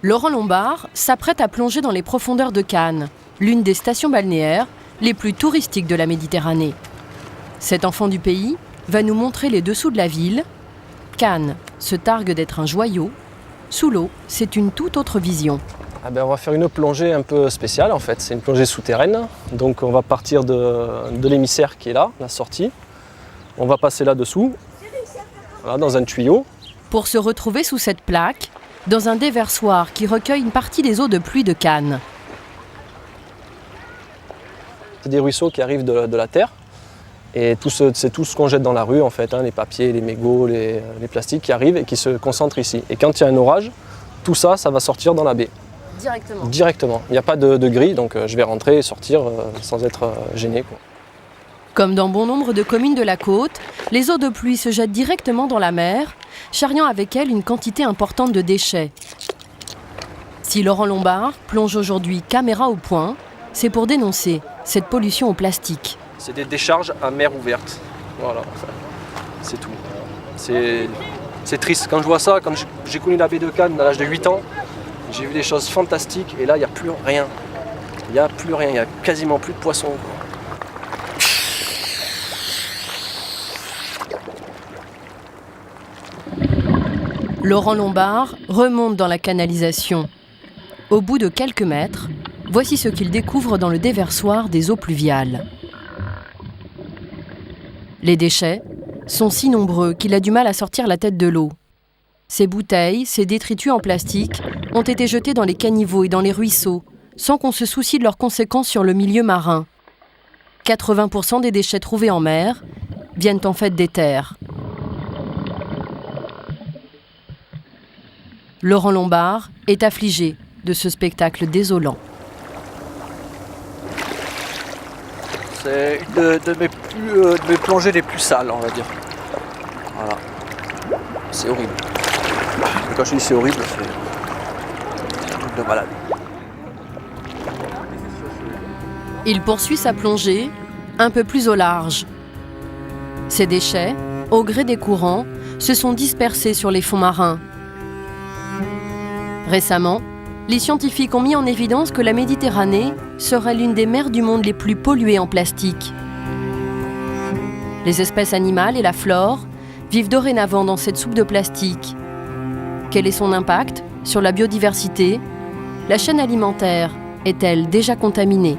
Laurent Lombard s'apprête à plonger dans les profondeurs de Cannes, l'une des stations balnéaires les plus touristiques de la Méditerranée. Cet enfant du pays va nous montrer les dessous de la ville. Cannes se targue d'être un joyau. Sous l'eau, c'est une toute autre vision. On va faire une plongée un peu spéciale en fait, c'est une plongée souterraine. Donc on va partir de l'émissaire qui est là, la sortie. On va passer là-dessous, voilà, dans un tuyau. Pour se retrouver sous cette plaque, dans un déversoir qui recueille une partie des eaux de pluie de Cannes. C'est des ruisseaux qui arrivent de la terre. Et c'est tout ce qu'on jette dans la rue en fait, les papiers, les mégots, les plastiques qui arrivent et qui se concentrent ici. Et quand il y a un orage, tout ça, ça va sortir dans la baie. Directement. Il n'y a pas de grille, donc je vais rentrer et sortir sans être gêné, quoi. Comme dans bon nombre de communes de la côte, les eaux de pluie se jettent directement dans la mer, charriant avec elles une quantité importante de déchets. Si Laurent Lombard plonge aujourd'hui caméra au point, c'est pour dénoncer cette pollution au plastique. C'est des décharges à mer ouverte. Voilà, c'est tout. C'est triste. Quand je vois ça, quand j'ai connu la baie de Cannes à l'âge de 8 ans, j'ai vu des choses fantastiques et là, il n'y a plus rien. Il n'y a plus rien, il n'y a quasiment plus de poissons, quoi. Laurent Lombard remonte dans la canalisation. Au bout de quelques mètres, voici ce qu'il découvre dans le déversoir des eaux pluviales. Les déchets sont si nombreux qu'il a du mal à sortir la tête de l'eau. Ces bouteilles, ces détritus en plastique ont été jetés dans les caniveaux et dans les ruisseaux, sans qu'on se soucie de leurs conséquences sur le milieu marin. 80% des déchets trouvés en mer viennent en fait des terres. Laurent Lombard est affligé de ce spectacle désolant. C'est une de mes plongées les plus sales, on va dire. Voilà. C'est horrible. Et quand je dis c'est horrible, c'est un truc de malade. Il poursuit sa plongée un peu plus au large. Ces déchets, au gré des courants, se sont dispersés sur les fonds marins. Récemment, les scientifiques ont mis en évidence que la Méditerranée serait l'une des mers du monde les plus polluées en plastique. Les espèces animales et la flore vivent dorénavant dans cette soupe de plastique. Quel est son impact sur la biodiversité? La chaîne alimentaire est-elle déjà contaminée?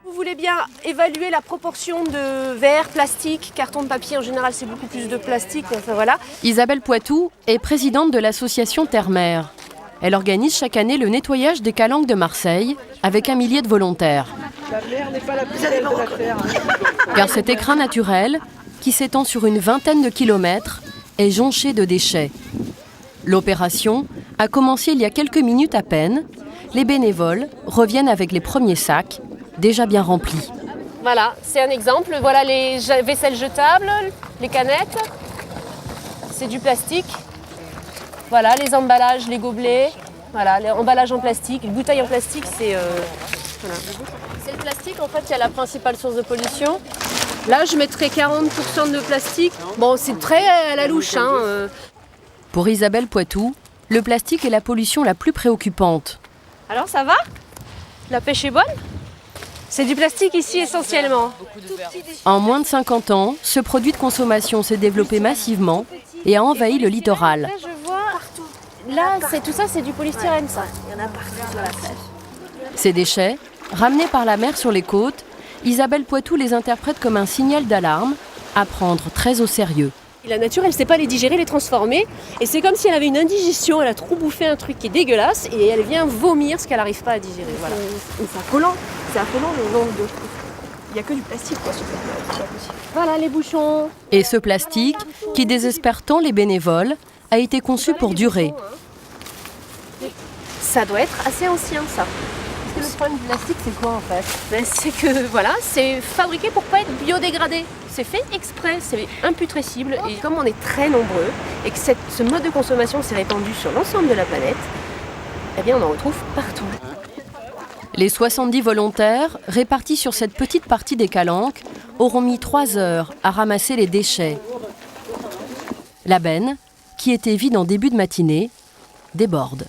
Vous voulez bien évaluer la proportion de verre, plastique, carton de papier, en général c'est beaucoup plus de plastique, enfin voilà. Isabelle Poitou est présidente de l'association Terre-Mer. Elle organise chaque année le nettoyage des calanques de Marseille avec 1 millier de volontaires. La mer n'est pas la plus belle de la terre. Car cet écrin naturel, qui s'étend sur une vingtaine de kilomètres, est jonché de déchets. L'opération a commencé il y a quelques minutes à peine. Les bénévoles reviennent avec les premiers sacs, déjà bien remplis. Voilà, c'est un exemple. Voilà les vaisselles jetables, les canettes. C'est du plastique. Voilà, les emballages, les gobelets. Voilà, les emballages en plastique, les bouteilles en plastique, c'est... Voilà. C'est le plastique, en fait, qui est la principale source de pollution. Là, je mettrais 40% de plastique. Bon, c'est très à la louche, hein. Pour Isabelle Poitou, le plastique est la pollution la plus préoccupante. Alors, ça va? La pêche est bonne? C'est du plastique ici, essentiellement. En moins de 50 ans, ce produit de consommation s'est développé massivement et a envahi le littoral. Là, je vois... Là, tout ça, c'est du polystyrène, ça. Il y en a partout sur la plage. Ces déchets, ramenés par la mer sur les côtes, Isabelle Poitou les interprète comme un signal d'alarme à prendre très au sérieux. La nature, elle ne sait pas les digérer, les transformer. Et c'est comme si elle avait une indigestion, elle a trop bouffé un truc qui est dégueulasse et elle vient vomir ce qu'elle n'arrive pas à digérer. Voilà. C'est affolant. C'est affolant le nombre de... Il n'y a que du plastique, quoi, sur cette plage. C'est pas possible. Voilà les bouchons. Et ce plastique, qui désespère tant les bénévoles, a été conçu pour durer. Ça doit être assez ancien, ça. Parce que le problème du plastique, c'est quoi en fait? C'est que, voilà, c'est fabriqué pour pas être biodégradé. C'est fait exprès, c'est imputrescible. Et comme on est très nombreux et que ce mode de consommation s'est répandu sur l'ensemble de la planète, eh bien on en retrouve partout. Les 70 volontaires, répartis sur cette petite partie des calanques, auront mis 3 heures à ramasser les déchets. La benne, qui était vide en début de matinée, déborde.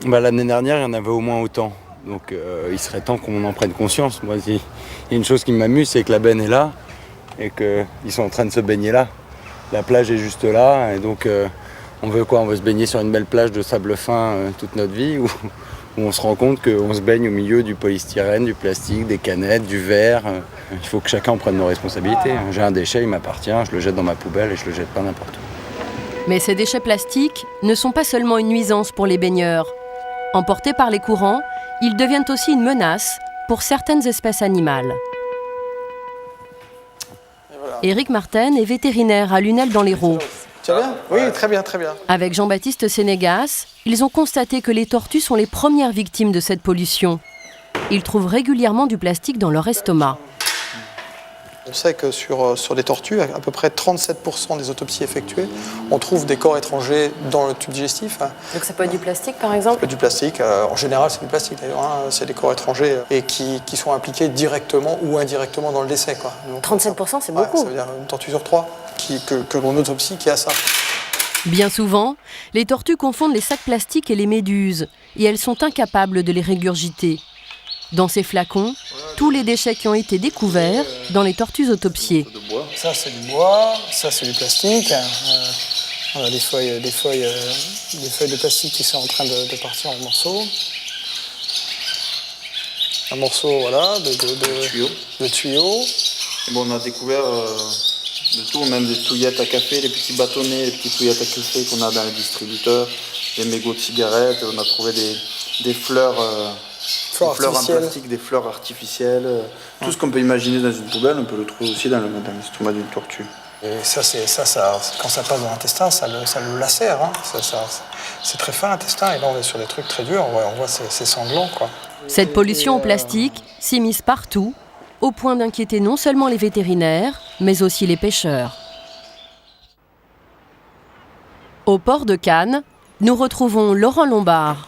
L'année dernière, il y en avait au moins autant. Donc il serait temps qu'on en prenne conscience. Moi, il y a une chose qui m'amuse, c'est que la benne est là et qu'ils sont en train de se baigner là. La plage est juste là et donc on veut quoi? On veut se baigner sur une belle plage de sable fin toute notre vie ou on se rend compte qu'on se baigne au milieu du polystyrène, du plastique, des canettes, du verre. Il faut que chacun prenne nos responsabilités. J'ai un déchet, il m'appartient, je le jette dans ma poubelle et je le jette pas n'importe où. Mais ces déchets plastiques ne sont pas seulement une nuisance pour les baigneurs. Emportés par les courants, ils deviennent aussi une menace pour certaines espèces animales. Voilà. Éric Martin est vétérinaire à Lunel dans l'Hérault. Tu vas bien ? Oui, très bien, très bien. Avec Jean-Baptiste Sénégas, ils ont constaté que les tortues sont les premières victimes de cette pollution. Ils trouvent régulièrement du plastique dans leur estomac. On sait que sur les tortues, à peu près 37% des autopsies effectuées, on trouve des corps étrangers dans le tube digestif. Donc ça peut être du plastique par exemple ? Ça peut être du plastique, en général c'est du plastique d'ailleurs, c'est des corps étrangers et qui sont impliqués directement ou indirectement dans le décès. Quoi. Donc, 37% c'est beaucoup. Ça veut dire une tortue sur 3 que l'on autopsie qui a ça. Bien souvent, les tortues confondent les sacs plastiques et les méduses et elles sont incapables de les régurgiter. Dans ces flacons, tous les déchets qui ont été découverts dans les tortues autopsiées. Ça c'est du bois, ça c'est du plastique. On a des feuilles de plastique qui sont en train de partir en morceaux. Un morceau voilà, de tuyau. Et bon, on a découvert de tout, même des touillettes à café, les petits bâtonnets, les petites touillettes à café qu'on a dans les distributeurs, des mégots de cigarettes, on a trouvé des fleurs en plastique, des fleurs artificielles. Tout ce qu'on peut imaginer dans une poubelle, on peut le trouver aussi dans l'estomac d'une tortue. Et ça, quand ça passe dans l'intestin, ça le lacère. Hein. C'est très fin l'intestin, et là on est sur des trucs très durs, on voit ces sanglants. Quoi. Cette pollution au plastique s'immisce partout, au point d'inquiéter non seulement les vétérinaires, mais aussi les pêcheurs. Au port de Cannes, nous retrouvons Laurent Lombard.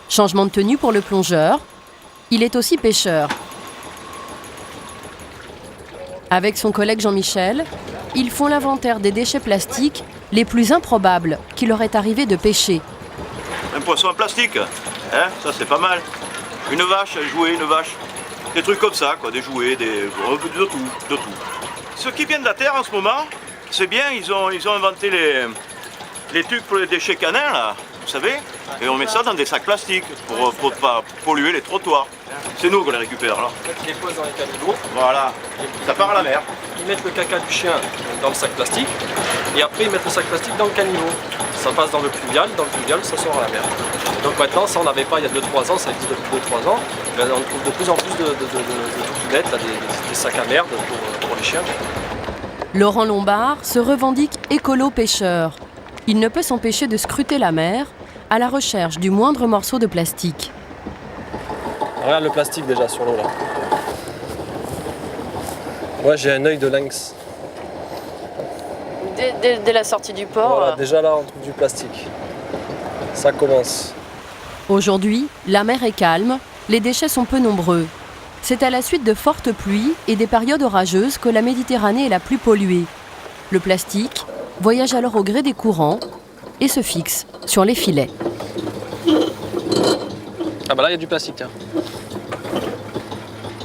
Changement de tenue pour le plongeur, il est aussi pêcheur. Avec son collègue Jean-Michel, ils font l'inventaire des déchets plastiques les plus improbables qu'il leur est arrivé de pêcher. Un poisson en plastique, hein, ça c'est pas mal. Une vache, un jouet, une vache. Des trucs comme ça, quoi, des jouets, de tout. Ce qui vient de la terre en ce moment, c'est bien, ils ont inventé les trucs pour les déchets canins, là, vous savez, et on met ça dans des sacs plastiques pour pas polluer les trottoirs. C'est nous qu'on les récupère, là. Ils les posent dans les caniveaux. Voilà, ça part à la mer. Ils mettent le caca du chien dans le sac plastique, et après ils mettent le sac plastique dans le caniveau. Ça passe dans le pluvial ça sort à la mer. Donc maintenant, ça on n'avait pas il y a 2-3 ans, ça existe depuis 2-3 ans. On trouve de plus en plus de toilettes, des sacs à merde pour les chiens. Laurent Lombard se revendique écolo-pêcheur. Il ne peut s'empêcher de scruter la mer à la recherche du moindre morceau de plastique. Regarde le plastique déjà sur l'eau là. Moi j'ai un œil de lynx. Dès la sortie du port. Voilà, déjà là on trouve du plastique. Ça commence. Aujourd'hui, la mer est calme, les déchets sont peu nombreux. C'est à la suite de fortes pluies et des périodes orageuses que la Méditerranée est la plus polluée. Le plastique voyage alors au gré des courants et se fixe sur les filets. Ah bah là il y a du plastique, tiens.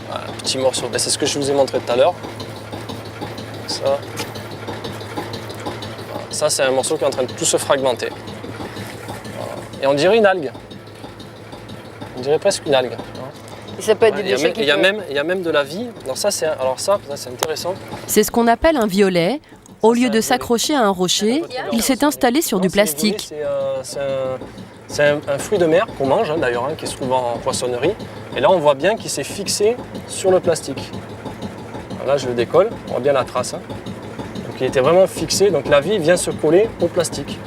Voilà, petit morceau. Ben, c'est ce que je vous ai montré tout à l'heure. Ça. Voilà. Ça c'est un morceau qui est en train de tout se fragmenter. Voilà. Et on dirait une algue. On dirait presque une algue. Et ça peut être des déchets il y a même de la vie. Alors ça c'est intéressant. C'est ce qu'on appelle un violet. Au lieu de s'accrocher à un rocher, il s'est installé sur du plastique. C'est un fruit de mer qu'on mange d'ailleurs, qui se trouve en poissonnerie. Et là on voit bien qu'il s'est fixé sur le plastique. Alors là je le décolle, on voit bien la trace. Donc il était vraiment fixé, donc la vie vient se coller au plastique.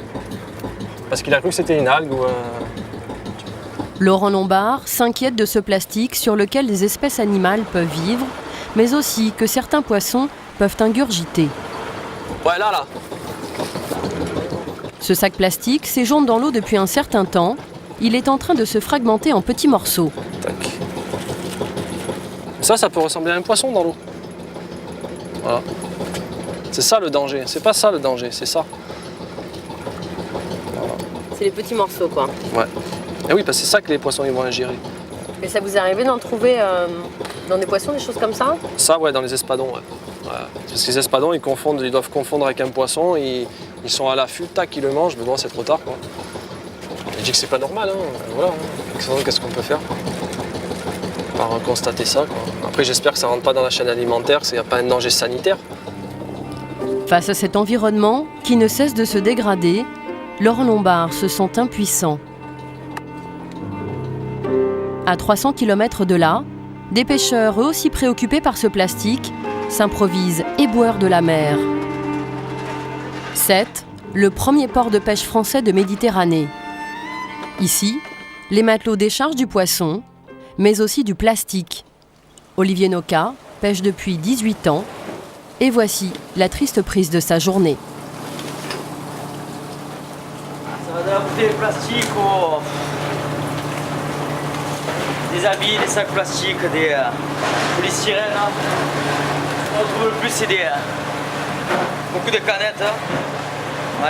Parce qu'il a cru que c'était une algue ou Laurent Lombard s'inquiète de ce plastique sur lequel des espèces animales peuvent vivre, mais aussi que certains poissons peuvent ingurgiter. Ouais, là. Ce sac plastique séjourne dans l'eau depuis un certain temps. Il est en train de se fragmenter en petits morceaux. Tac. Ça peut ressembler à un poisson dans l'eau. Voilà. C'est ça le danger, c'est pas ça le danger, c'est ça. Voilà. C'est les petits morceaux, quoi. Ouais. Et oui, parce que c'est ça que les poissons ils vont ingérer. Et ça vous est arrivé d'en trouver dans des poissons, des choses comme ça? Ça, ouais, dans les espadons, ouais. Voilà. Parce que les espadons, ils doivent confondre avec un poisson, ils sont à l'affût, tac, ils le mangent, mais bon, c'est trop tard, quoi. Je dis que c'est pas normal, hein. Voilà. Qu'est-ce qu'on peut faire? Par constater ça, quoi. Après, j'espère que ça rentre pas dans la chaîne alimentaire, qu'il n'y a pas un danger sanitaire. Face à cet environnement qui ne cesse de se dégrader, Laurent Lombard se sent impuissant. À 300 km de là, des pêcheurs, eux aussi préoccupés par ce plastique, s'improvisent éboueurs de la mer. Sète, le premier port de pêche français de Méditerranée. Ici, les matelots déchargent du poisson, mais aussi du plastique. Olivier Noca pêche depuis 18 ans, et voici la triste prise de sa journée. Ça va de la bouteille plastique des habits, des sacs plastiques, des polystyrènes. Ce qu'on trouve le plus, c'est beaucoup de canettes.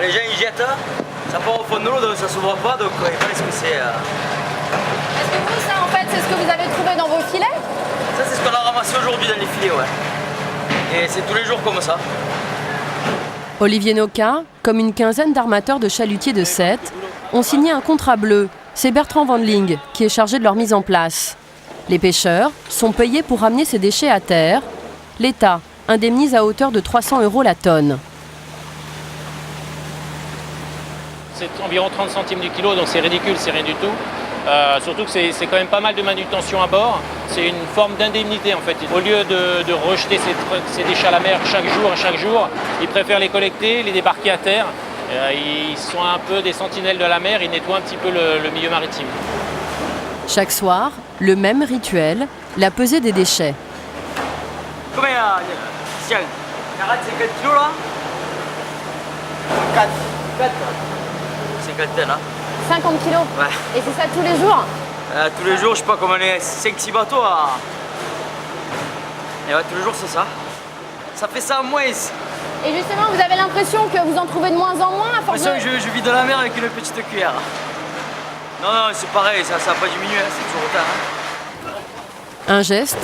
Les gens ils jettent, ça part au fond de l'eau, donc ça s'ouvre pas, donc ils pensent que c'est... Est-ce que vous, ça, en fait, c'est ce que vous avez trouvé dans vos filets? Ça, c'est ce qu'on a ramassé aujourd'hui dans les filets, ouais. Et c'est tous les jours comme ça. Olivier Noca, comme une quinzaine d'armateurs de chalutiers de Sète, ont signé un contrat bleu. C'est Bertrand Wandling qui est chargé de leur mise en place. Les pêcheurs sont payés pour ramener ces déchets à terre. L'État indemnise à hauteur de 300 € la tonne. C'est environ 30 centimes du kilo, donc c'est ridicule, c'est rien du tout. Surtout que c'est quand même pas mal de manutention à bord. C'est une forme d'indemnité en fait. Au lieu de rejeter ces déchets à la mer chaque jour, ils préfèrent les collecter, les débarquer à terre. Ils sont un peu des sentinelles de la mer, ils nettoient un petit peu le milieu maritime. Chaque soir, le même rituel, la pesée des déchets. Combien Tiens, 40-50 kilos là 4. 50 tonnes, hein. 50 kilos. Ouais. Et c'est ça tous les jours? Tous les jours, je sais pas comment on est 5-6 bateaux. Et ouais, tous les jours c'est ça. Ça fait ça en moins. Et justement, vous avez l'impression que vous en trouvez de moins en moins à force de... Je vis dans la mer avec une petite cuillère. Non, c'est pareil, ça n'a pas diminué, c'est toujours autant. Un geste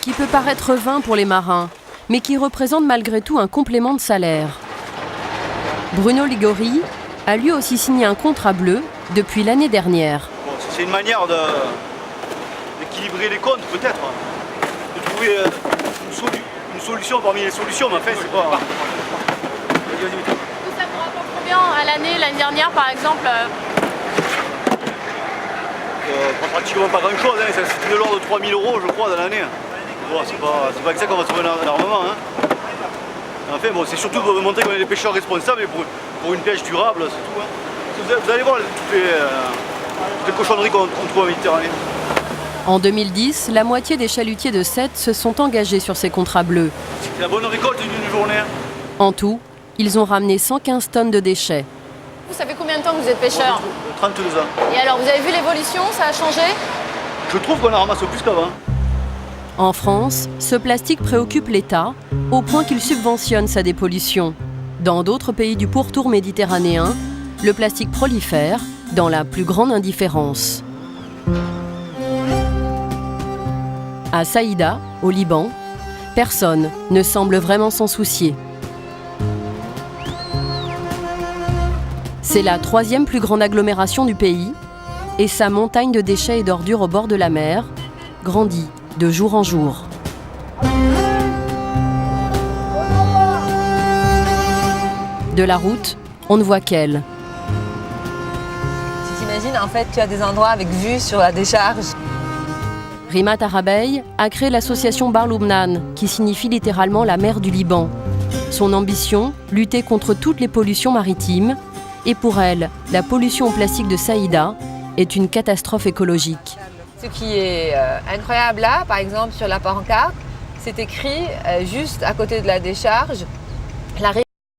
qui peut paraître vain pour les marins, mais qui représente malgré tout un complément de salaire. Bruno Ligori a lui aussi signé un contrat bleu depuis l'année dernière. Bon, c'est une manière d'équilibrer les comptes peut-être, de trouver une solution parmi les solutions, mais en fait c'est pas... Ça vous rapporte combien à l'année, l'année dernière par exemple? Pratiquement pas grand chose, hein. C'est de l'ordre de 3 000 € je crois dans l'année. Bon, c'est pas avec ça qu'on va trouver un armement. Hein. Enfin, bon, c'est surtout pour montrer qu'on est des pêcheurs responsables et pour une pêche durable, c'est tout. Hein. Vous allez voir toutes les cochonneries qu'on trouve en Méditerranée. En 2010, la moitié des chalutiers de Sète se sont engagés sur ces contrats bleus. C'est la bonne récolte d'une journée. Hein. En tout, ils ont ramené 115 tonnes de déchets. Vous savez combien de temps que vous êtes pêcheur? 32 ans. Et alors, vous avez vu l'évolution? Ça a changé? Je trouve qu'on en ramasse plus qu'avant. En France, ce plastique préoccupe l'État au point qu'il subventionne sa dépollution. Dans d'autres pays du pourtour méditerranéen, le plastique prolifère dans la plus grande indifférence. À Saïda, au Liban, personne ne semble vraiment s'en soucier. C'est la 3e plus grande agglomération du pays et sa montagne de déchets et d'ordures au bord de la mer grandit de jour en jour. De la route, on ne voit qu'elle. Tu t'imagines, en fait, tu as des endroits avec vue sur la décharge. Rima Tarabey a créé l'association Bar Loubnan, qui signifie littéralement la mer du Liban. Son ambition, lutter contre toutes les pollutions maritimes. Et pour elle, la pollution au plastique de Saïda est une catastrophe écologique. Ce qui est incroyable là, par exemple sur la pancarte, c'est écrit juste à côté de la décharge,